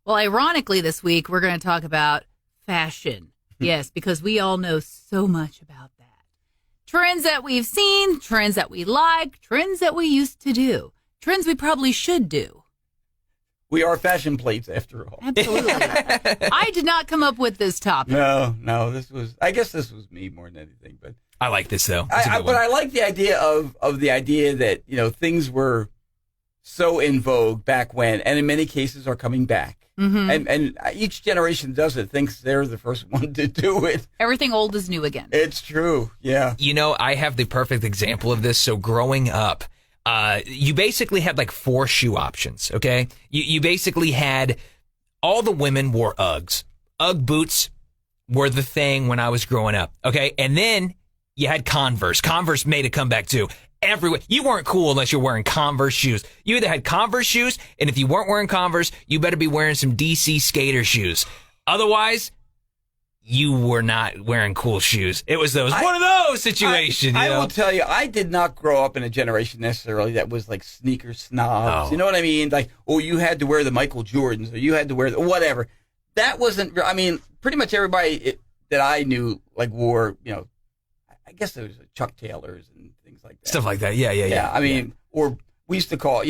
Well, ironically, this week we're going to talk about fashion. Yes, because we all know so much about that. Trends that we've seen, trends that we like, trends that we used to do, trends we probably should do. We are fashion plates, after all. Absolutely. I did not come up with this topic. No, I guess this was me more than anything. But I like this, though. But I like the idea of the idea that, things were so in vogue back when, and in many cases are coming back. Mm-hmm. And each generation does it, thinks they're the first one to do it. Everything old is new again. It's true, yeah. I have the perfect example of this. So growing up, you basically had like 4 shoe options, okay? You basically had, all the women wore Uggs. Ugg boots were the thing when I was growing up, okay? And then you had Converse. Converse made a comeback too. Everywhere. You weren't cool unless you're wearing Converse shoes. You either had Converse shoes, and if you weren't wearing Converse, you better be wearing some DC skater shoes. Otherwise, you were not wearing cool shoes. It was one of those situations. I will tell you, I did not grow up in a generation necessarily that was like sneaker snobs. Oh. You know what I mean? Like, you had to wear the Michael Jordans, or you had to wear whatever. That wasn't, pretty much everybody that I knew, like, wore, I guess there was Chuck Taylors and things like that. Stuff like that, yeah. Or we used to call,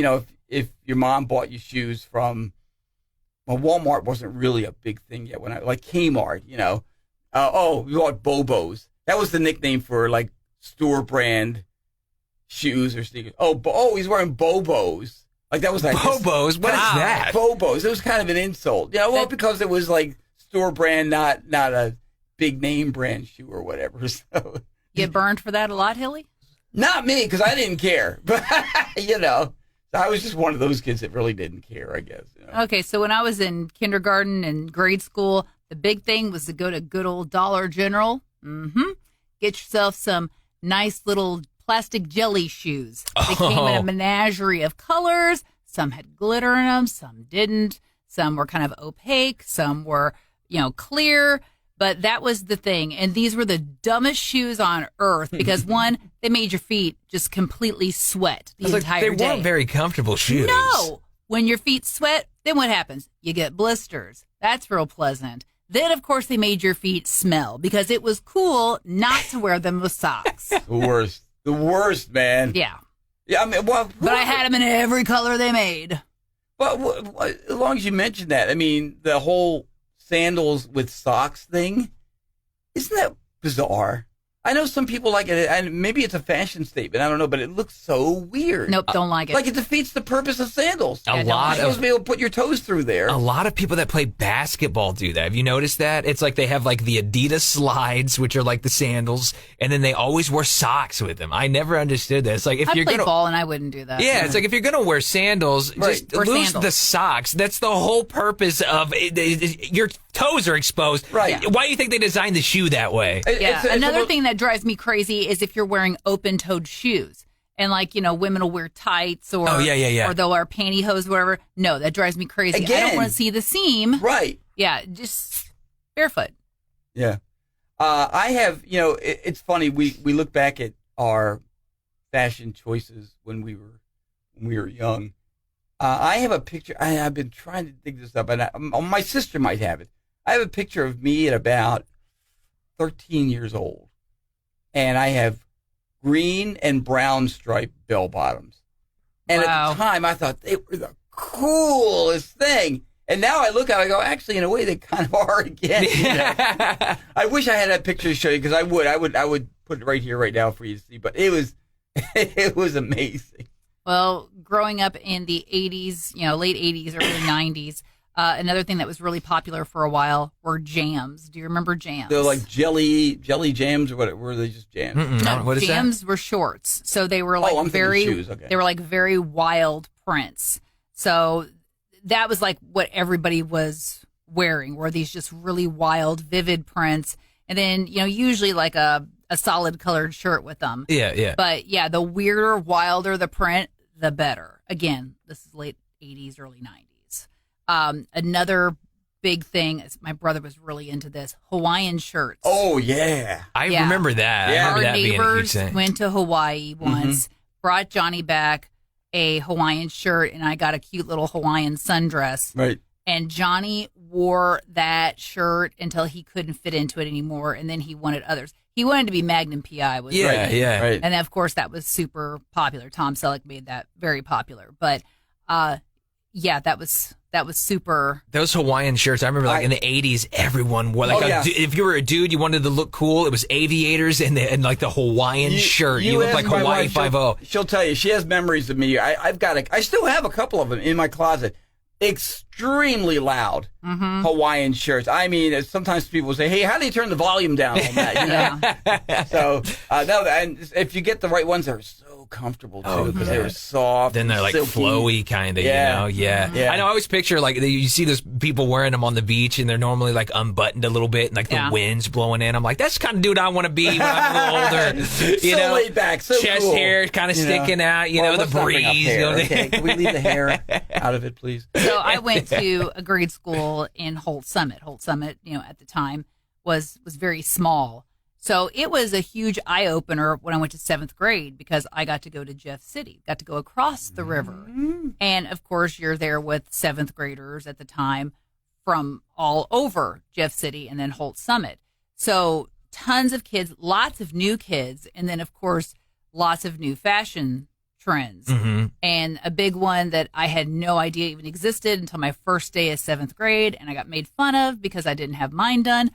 if your mom bought you shoes from, Walmart wasn't really a big thing yet. Like Kmart, we bought Bobos. That was the nickname for like store brand shoes or sneakers. He's wearing Bobos. Like that was like Bobos. What is that? Bobos. It was kind of an insult. Because it was like store brand, not a big name brand shoe or whatever. So. Get burned for that a lot, Hilly? Not me, because I didn't care. But, I was just one of those kids that really didn't care, I guess. Okay, so when I was in kindergarten and grade school, the big thing was to go to good old Dollar General. Mm-hmm. Get yourself some nice little plastic jelly shoes. They came in a menagerie of colors. Some had glitter in them, some didn't. Some were kind of opaque. Some were, clear. But that was the thing. And these were the dumbest shoes on earth because, one, they made your feet just completely sweat the entire day. They weren't very comfortable shoes. No. When your feet sweat, then what happens? You get blisters. That's real pleasant. Then, of course, they made your feet smell because it was cool not to wear them with socks. The worst, man. Yeah. Yeah, but I had them in every color they made. Well, as long as you mentioned that, the whole sandals with socks thing, isn't that bizarre? I know some people like it, and maybe it's a fashion statement. I don't know, but it looks so weird. Nope, don't like it. Like it defeats the purpose of sandals. You're supposed to be able to put your toes through there. A lot of people that play basketball do that. Have you noticed that? It's like they have like the Adidas slides, which are like the sandals, and then they always wear socks with them. I never understood that. It's like if I you're play ball and I wouldn't do that. Yeah, it's like if you're gonna wear sandals, just lose the socks. That's the whole purpose of it. Your toes are exposed. Right. Yeah. Why do you think they designed the shoe that way? Yeah. Another thing that drives me crazy is if you're wearing open-toed shoes. And women will wear tights or or they'll wear pantyhose, whatever. No, that drives me crazy. Again. I don't want to see the seam. Right. Yeah, just barefoot. Yeah. I have, it's funny. We look back at our fashion choices when we were young. I have a picture. I've been trying to dig this up, and my sister might have it. I have a picture of me at about 13 years old, and I have green and brown striped bell bottoms. And at the time, I thought they were the coolest thing. And now I look at it, I go, actually, in a way, they kind of are again. I wish I had that picture to show you because I would put it right here, right now for you to see. But it was amazing. Well, growing up in the 80s, late 80s, early 90s, another thing that was really popular for a while were jams. Do you remember jams? They're like jelly jams, or what? Were they just jams? No, what is jams that? were shorts, so they were like they were like very wild prints. So that was like what everybody was wearing, were these just really wild, vivid prints, and then usually like a solid colored shirt with them. Yeah. But yeah, the weirder, wilder the print, the better. Again, this is late 80s, early 90s. Another big thing is my brother was really into this, Hawaiian shirts. Oh, yeah. I remember that. Yeah. I remember Our that neighbors being a huge thing. went to Hawaii once, brought Johnny back a Hawaiian shirt, and I got a cute little Hawaiian sundress. Right. And Johnny wore that shirt until he couldn't fit into it anymore, and then he wanted others. He wanted to be Magnum PI. Was Right. And of course, that was super popular. Tom Selleck made that very popular. But yeah, that was super. Those Hawaiian shirts, I remember in the 80s, everyone wore if you were a dude, you wanted to look cool. It was aviators and like the Hawaiian shirt. You looked like Hawaii 5-0. She'll tell you, she has memories of me. I still have a couple of them in my closet. Extremely loud Hawaiian shirts. I mean, sometimes people say, "Hey, how do you turn the volume down on that?" You know? So no, and if you get the right ones, they're so comfortable too because they're soft. Then they're like silky. flowy kind of, you know? Yeah. I know. I always picture like you see those people wearing them on the beach, and they're normally like unbuttoned a little bit, and like the wind's blowing in. I'm like, that's the kind of dude I want to be when I'm a little older. You know, laid back, so chest cool. hair kind of sticking out. You know, the breeze. Okay, can we leave the hair out of it, please? So I went to a grade school in Holt Summit. Holt Summit, at the time was very small. So it was a huge eye opener when I went to 7th grade because I got to go to Jeff City, got to go across the river. And of course, you're there with 7th graders at the time from all over Jeff City and then Holt Summit. So tons of kids, lots of new kids, and then of course, lots of new fashion trends. And a big one that I had no idea even existed until my first day of 7th grade, and I got made fun of because I didn't have mine done.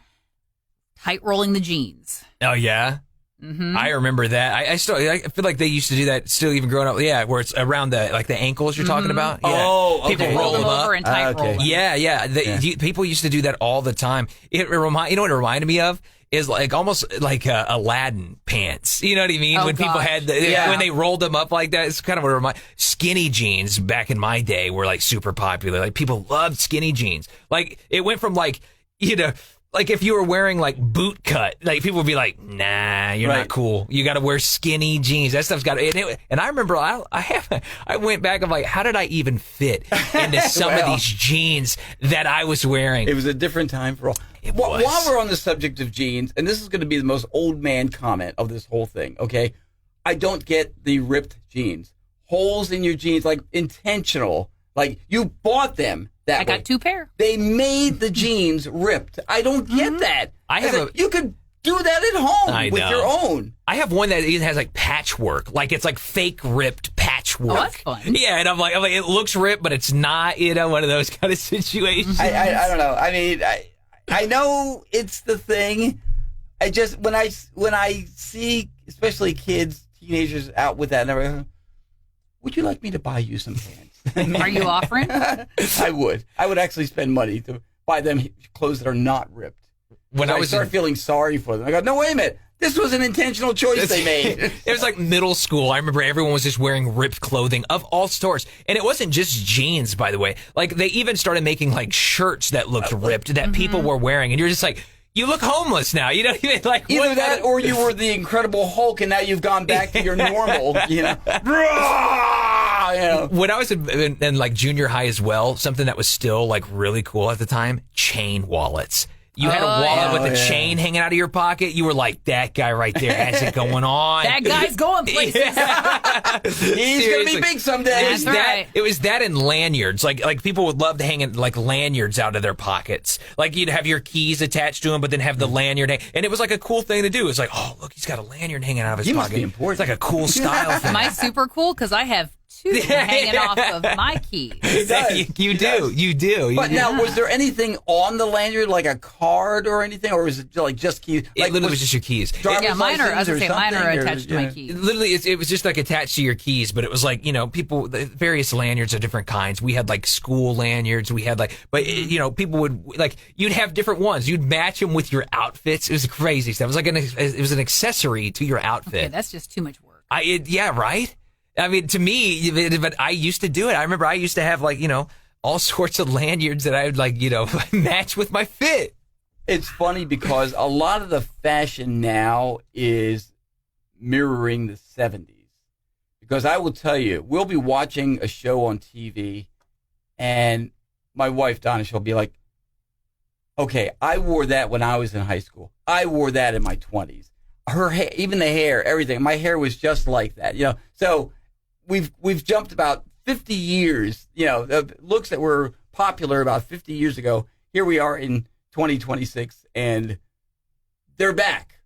Tight rolling the jeans. Oh yeah, I remember that. I feel like they used to do that still, even growing up. Yeah, where it's around the ankles you're talking about. Yeah. Oh, okay. People roll them over up. and tight roll them. Yeah. People used to do that all the time. You know what it reminded me of? Is like almost like Aladdin pants. You know what I mean? Oh, when people had when they rolled them up like that, it's kind of what it reminds. Skinny jeans back in my day were like super popular. Like people loved skinny jeans. Like it went from like if you were wearing like boot cut, like people would be like, nah, you're not cool. You got to wear skinny jeans. That stuff's got to. And I remember I went back. I'm like, how did I even fit into some of these jeans that I was wearing? It was a different time for all. While we're on the subject of jeans, and this is going to be the most old man comment of this whole thing, okay? I don't get the ripped jeans. Holes in your jeans, like intentional. Like you bought them that way. I got 2 pair. They made the jeans ripped. I don't get that. You could do that at home with your own. I have one that even has like patchwork. Like it's like fake ripped patchwork. Oh, that's fun. Yeah, and I'm like, it looks ripped, but it's not, one of those kind of situations. I don't know. I mean, I know it's the thing. I just when I see especially kids, teenagers out with that, and everything, would you like me to buy you some pants? Are you offering? I would. I would actually spend money to buy them clothes that are not ripped. When I start feeling sorry for them, I go, no, wait a minute. This was an intentional choice they made. It was like middle school. I remember everyone was just wearing ripped clothing of all sorts. And it wasn't just jeans, by the way. Like they even started making like shirts that looked ripped that people were wearing. And you're just like, you look homeless now. You don't even like either that or you were the Incredible Hulk and now you've gone back to your normal, When I was in like junior high as well, something that was still like really cool at the time, chain wallets. You had a wallet with a chain hanging out of your pocket. You were like, that guy right there has it going on. That guy's going places. He's going to be big someday. It was that and lanyards. Like people would love to hang like lanyards out of their pockets. Like you'd have your keys attached to them, but then have the lanyard. And it was like a cool thing to do. It's like, oh, look, he's got a lanyard hanging out of his pocket. Must be important. It's like a cool style thing. Am I super cool? Because I have 2 hanging off of my keys. You do. But now, was there anything on the lanyard, like a card or anything, or was it like just keys? It literally was just your keys. Mine are attached to my keys. Literally, it was just like attached to your keys, but it was like, various lanyards of different kinds. We had like school lanyards. We had people would like, you'd have different ones. You'd match them with your outfits. It was crazy stuff. It was an accessory to your outfit. Okay, that's just too much work. Right? I mean, to me, but I used to do it. I remember I used to have all sorts of lanyards that I would match with my fit. It's funny because a lot of the fashion now is mirroring the 70s. Because I will tell you, we'll be watching a show on TV and my wife, Donna, she'll be like, okay, I wore that when I was in high school. I wore that in my 20s. Her hair, even the hair, everything. My hair was just like that, So we've jumped about 50 years, of looks that were popular about 50 years ago. Here we are in 2026, and they're back.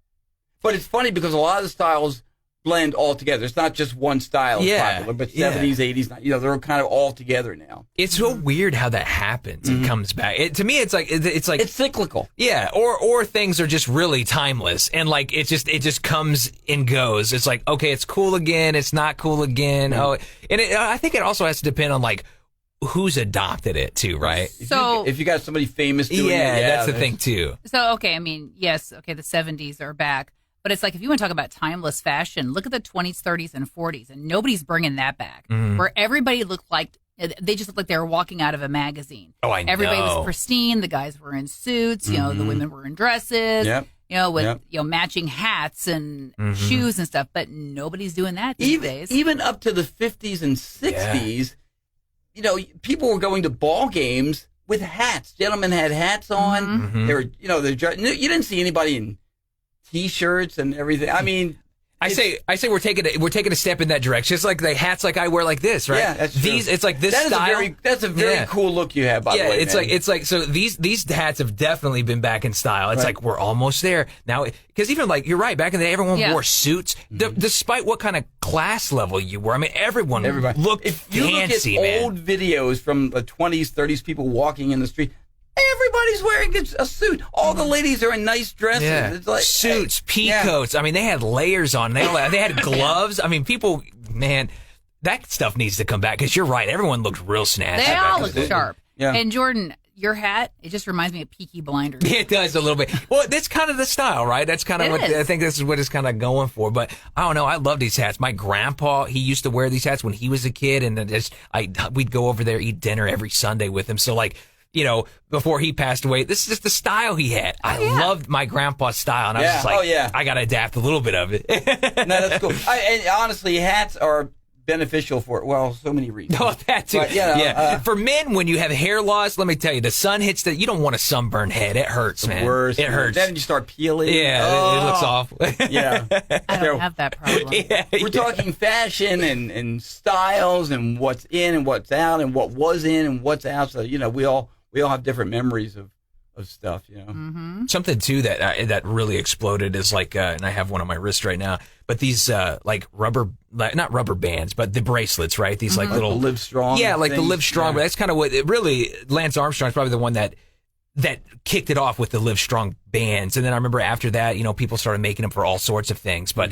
But it's funny because a lot of the styles blend all together. It's not just one style popular, but 70s, 80s, they're kind of all together now. It's so weird how that happens and comes back. To me, it's like it's cyclical. Yeah, or things are just really timeless, and like it just comes and goes. It's like, okay, it's cool again, it's not cool again. Mm-hmm. I think it also has to depend on like who's adopted it too, right? So if you got somebody famous doing it, that's the thing too. So okay, I mean, yes, okay, the 70s are back. But it's like if you want to talk about timeless fashion, look at the 20s, 30s, and 40s, and nobody's bringing that back. Where everybody looked like they just looked like they were walking out of a magazine. Oh, I know. Everybody was pristine. The guys were in suits. The women were in dresses. Yep. With matching hats and shoes and stuff. But nobody's doing that these days. Even up to the 50s and 60s, people were going to ball games with hats. Gentlemen had hats on. They were, you didn't see anybody in T-shirts and everything. I mean, I say we're taking a step in that direction. It's like the hats like I wear like this, right? Yeah, that's true. It's like this style. That's a very cool look you have, by the way. It's like so these hats have definitely been back in style. It's like we're almost there now, because even like you're right, back in the day everyone wore suits, despite what kind of class level you were. I mean, everybody looked fancy. If you look at old videos from the 20s, 30s, people walking in the street, everybody's wearing a suit. All the ladies are in nice dresses. Yeah. It's like suits, peacoats. I mean, they had layers on. They had gloves. I mean, people, man, that stuff needs to come back, because you're right. Everyone looked real snazzy. They all look sharp. Yeah. And Jordan, your hat, it just reminds me of Peaky Blinders. It does a little bit. Well, that's kind of the style, right? That's kind of what I think this is what it's kind of going for. But I don't know. I love these hats. My grandpa, he used to wear these hats when he was a kid, and we'd go over there, eat dinner every Sunday with him. So like, before he passed away, this is just the style he had. I loved my grandpa's style, and I was just like, I got to adapt a little bit of it. No, that's cool. And honestly, hats are beneficial for, so many reasons. Oh, that too. But, for men, when you have hair loss, let me tell you, the sun hits you don't want a sunburned head. It hurts, man. Worse. It hurts. Then you start peeling. Yeah, it looks awful. Yeah. I don't have that problem. We're talking fashion and styles and what's in and what's out and what was in and what's out. So, we all have different memories of stuff, Something too that really exploded is like, and I have one on my wrist right now, but these like not rubber bands, but the bracelets, right? These like little Live Strong. Yeah, like the things. Live Strong. But that's kind of what it really. Lance Armstrong's probably the one that kicked it off with the Live Strong bands, and then I remember after that, people started making them for all sorts of things, but.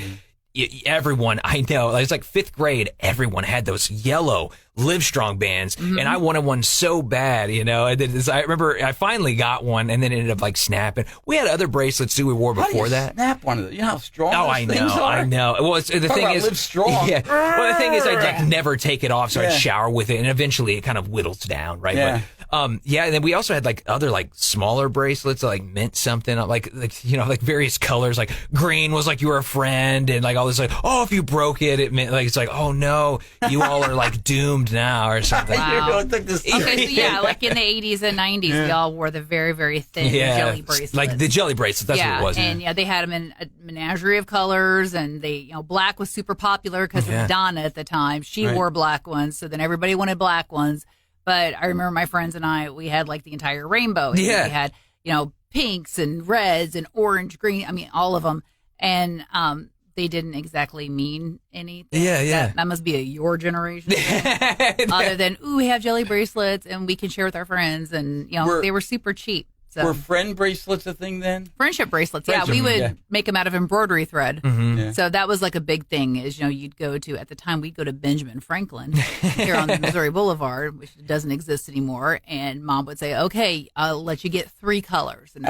Everyone I know, it's like 5th grade, everyone had those yellow Live Strong bands, and I wanted one so bad, And then I remember I finally got one, and then it ended up like snapping. We had other bracelets too we wore before that. Snap one of those. You know how strong those things are? I know. Well, the thing is, Live Strong. Yeah. Well, the thing is, I'd like never take it off, so I'd shower with it, and eventually it kind of whittles down, right? Yeah. But, and then we also had like other like smaller bracelets that like meant something, like various colors. Like green was like you were a friend, and like all this like, oh, if you broke it, it meant like it's like, oh no, you all are like doomed now or something. Wow. Okay, so like in the 80s and 90s, we all wore the very, very thin jelly bracelets. Like the jelly bracelets, that's what it was. And they had them in a menagerie of colors, and they, black was super popular because of Madonna at the time. She wore black ones, so then everybody wanted black ones. But I remember my friends and we had like the entire rainbow. Yeah. We had, pinks and reds and orange, green, all of them. And they didn't exactly mean anything. Yeah. That must be your generation. Other than, we have jelly bracelets and we can share with our friends. And, they were super cheap. So. Were friend bracelets a thing then? Friendship bracelets, we would make them out of embroidery thread. Yeah. So that was like a big thing is, you'd go to, at the time, we'd go to Benjamin Franklin here on the Missouri Boulevard, which doesn't exist anymore. And Mom would say, okay, I'll let you get 3 colors. And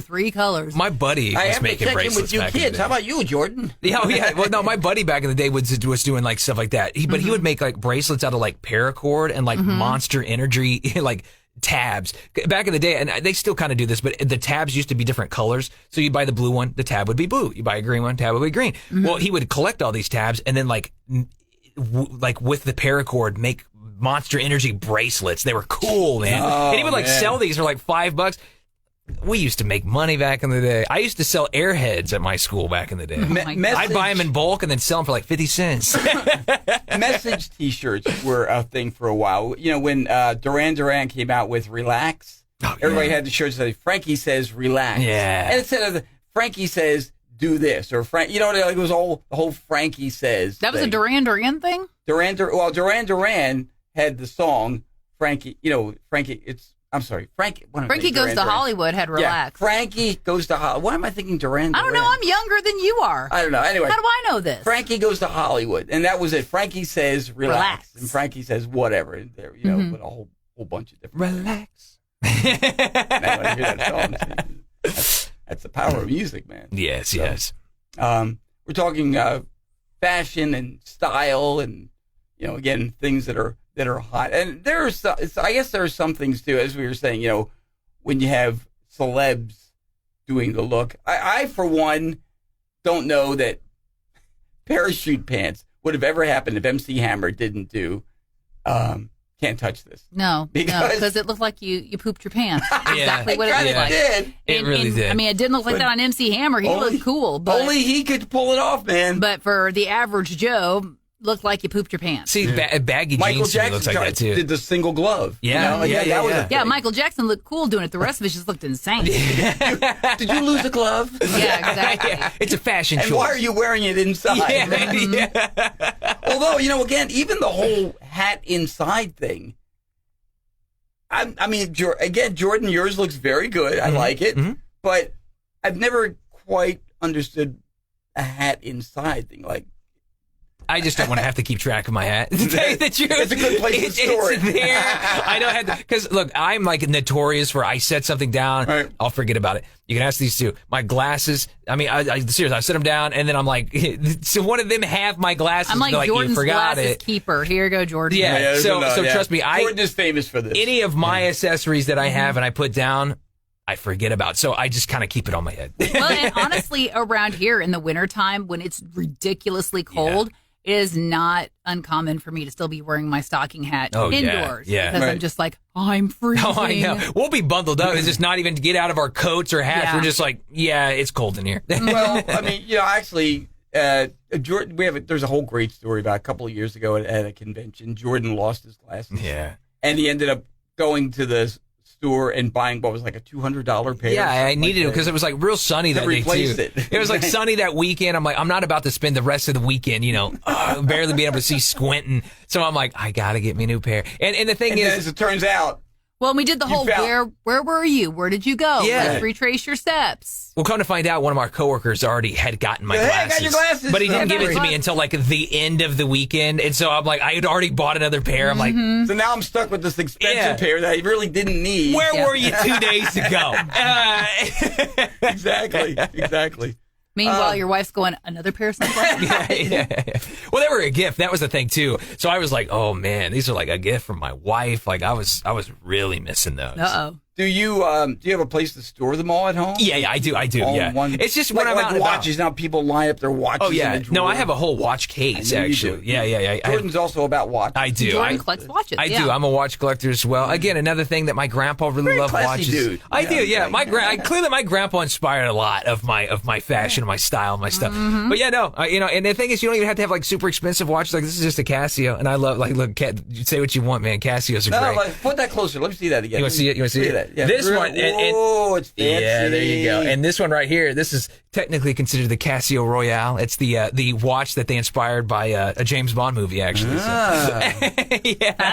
3 colors. My buddy was making bracelets with you back kids. in the day. How about you, Jordan? Yeah. Well, no, my buddy back in the day was doing like stuff like that. But he would make like bracelets out of like paracord and like Monster Energy, like tabs back in the day, and they still kind of do this, but the tabs used to be different colors. So you buy the blue one, the tab would be blue. You buy a green one, tab would be green. Well, he would collect all these tabs and then like with the paracord make Monster Energy bracelets. They were cool, man. And he would like sell these for like $5. We used to make money back in the day. I used to sell Airheads at my school back in the day. I'd buy them in bulk and then sell them for like 50 cents. Message T-shirts were a thing for a while. You know, when Duran Duran came out with Relax, everybody had the shirts that say, Frankie says relax. Yeah. And instead of Frankie says do this, or Frank, you know, like it was all the whole Frankie says That was thing. a Duran Duran thing? Duran Duran had the song Frankie, you know, Frankie, Frankie Goes to Hollywood had Relax. Yeah, Frankie Goes to Hollywood. Why am I thinking Duran Duran? I don't know. I'm younger than you are. I don't know. Anyway. How do I know this? Frankie Goes to Hollywood. And that was it. Frankie says relax. And Frankie says whatever. And there, you know, with a whole bunch of different Relax. things. And I want to hear that song. That's the power of music, man. Yes, yes. We're talking fashion and style and, you know, again, things that are hot. And I guess there are some things too, as we were saying, you know, when you have celebs doing the look. I for one, don't know that parachute pants would have ever happened if MC Hammer didn't do Can't Touch This. No, because it looked like you pooped your pants. Exactly what it looked like. Did. It really did. I mean, it didn't look like that on MC Hammer. He looked cool. But, only he could pull it off, man. But for the average Joe, looked like you pooped your pants. See, baggy Michael jeans to me Jackson looks like that too. did the single glove. Yeah, you know? yeah, that was yeah. a thing. Yeah, Michael Jackson looked cool doing it. The rest of it just looked insane. Did you lose a glove? Yeah, exactly. It's a fashion And choice. why are you wearing it inside? Yeah. Although, you know, again, even the whole hat inside thing. I mean, again, Jordan, yours looks very good. I like it. But I've never quite understood a hat inside thing. Like, I just don't want to have to keep track of my hat. To tell you the truth, it's a good place to store it's it. there. I don't have to, because look, I'm like notorious for I set something down, right. I'll forget about it. You can ask these two. My glasses. I mean, I seriously, I set them down, and then I'm like, so one of them have my glasses. I'm like Jordan's you forgot glasses it. keeper. Here you go, Jordan. Yeah. So trust me, Jordan is famous for this. Any of my accessories that I have and I put down, I forget about. So I just kind of keep it on my head. Well, and honestly, around here in the wintertime when it's ridiculously cold, it is not uncommon for me to still be wearing my stocking hat indoors. Yeah. Because I'm just like, I'm freezing. Oh, I know. We'll be bundled up. It's just not even to get out of our coats or hats. Yeah. We're just like, it's cold in here. Well, I mean, you know, actually, Jordan, there's a whole great story about a couple of years ago at a convention. Jordan lost his glasses. Yeah. And he ended up going to the store and buying what was like a $200 pair. Yeah, I needed it because it was like real sunny that day too. It was like sunny that weekend. I'm like, I'm not about to spend the rest of the weekend, you know, barely being able to see squinting. So I'm like, I gotta get me a new pair. And the thing is, as it turns out, well, we did the whole where were you? Where did you go? Yeah. Let's retrace your steps. well, come to find out, one of our coworkers already had gotten my glasses. I got your glasses. But he didn't give it to Fun. me until like the end of the weekend. And so I'm like, I had already bought another pair. I'm like, so now I'm stuck with this expensive pair that I really didn't need. where were you 2 days ago? Exactly. Meanwhile, your wife's going, another pair of sunglasses? Yeah. Well, they were a gift. That was the thing too. So I was like, oh man, these are like a gift from my wife. Like I was really missing those. Uh-oh. Do you have a place to store them all at home? Yeah, I do. All Yeah. in one- It's just like, when I'm out and about. watches. Now people line up their watches. Oh yeah. in a No, drawer. I have a whole watch case I knew you actually. do. Yeah. Jordan's also about watches. I do. Jordan collects watches. I do. I'm a watch collector as well. Again, another thing that my grandpa really Very loved classy watches. dude. I do. Yeah. Yeah. Clearly my grandpa inspired a lot of my fashion, my style, my stuff. But yeah, no. And the thing is, you don't even have to have like super expensive watches. Like this is just a Casio, and I love look. You say what you want, man. Casios are great. Like, put that closer. Let me see that again. You want to see it? You want to see it? that? Yeah. This one. Oh, it's fancy. Yeah, there you go. And this one right here, this is technically considered the Casio Royale. It's the watch that they inspired by a James Bond movie, actually. Yeah.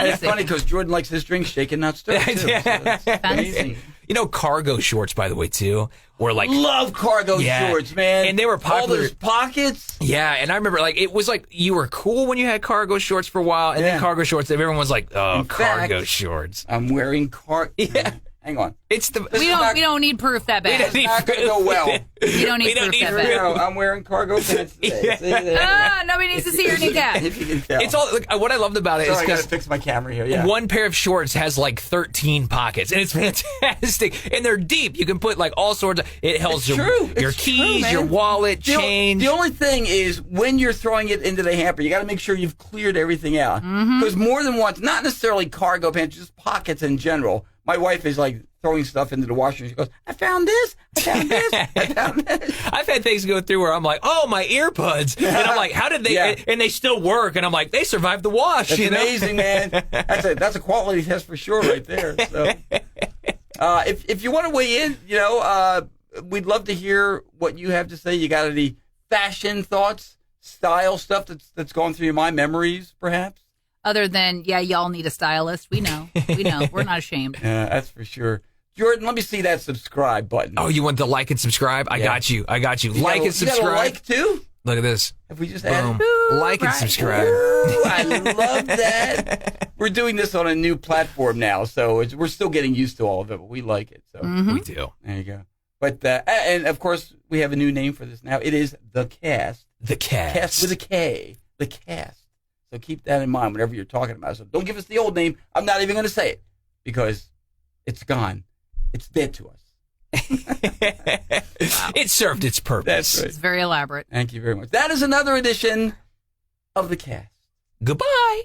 It's funny because Jordan likes his drink shaken, not stirred. Too, so that's amazing. You know, cargo shorts, by the way, too, were like Love cargo shorts, man. And they were popular. All those pockets. Yeah, and I remember like it was like you were cool when you had cargo shorts for a while, and then cargo shorts. Everyone was like, "Oh, cargo shorts." I'm wearing Yeah. Hang on. It's the We don't need proof that bad. It's not going to go well. You don't need proof that bad. I'm wearing cargo pants today. See there? Nobody needs to see your kneecap. If you can tell. It's all. Like, what I loved about it is Sorry, I got to because fix my camera here. Yeah. one pair of shorts has like 13 pockets, and it's fantastic. And they're deep. You can put like all sorts of. It holds It's true. your It's keys, true, your man. wallet, change. The only thing is when you're throwing it into the hamper, you got to make sure you've cleared everything out. Because more than once, not necessarily cargo pants, just pockets in general. My wife is like, throwing stuff into the washer. And she goes, I found this. I found this. I found this. I've had things go through where I'm like, oh, my earbuds. And I'm like, how did they, and they still work. And I'm like, they survived the wash. That's amazing, man. That's a quality test for sure right there. So, if you want to weigh in, we'd love to hear what you have to say. You got any fashion thoughts, style stuff that's gone through your mind, memories, perhaps? Other than, y'all need a stylist. We know. We're not ashamed. Yeah, that's for sure. Jordan, let me see that subscribe button. Oh, you want the like and subscribe? I got you. Like and subscribe. You got a like too? Look at this. Have we just Boom. added? Like and subscribe. Ooh, I love that. We're doing this on a new platform now, so we're still getting used to all of it, but we like it. So We do. There you go. But and of course, we have a new name for this now. It is the Kast. The Kast. Kast with a K. The Kast. So keep that in mind whenever you're talking about it. So don't give us the old name. I'm not even going to say it because it's gone. It's dead to us. Wow. It served its purpose. That's right. It's very elaborate. Thank you very much. That is another edition of the Kast. Goodbye.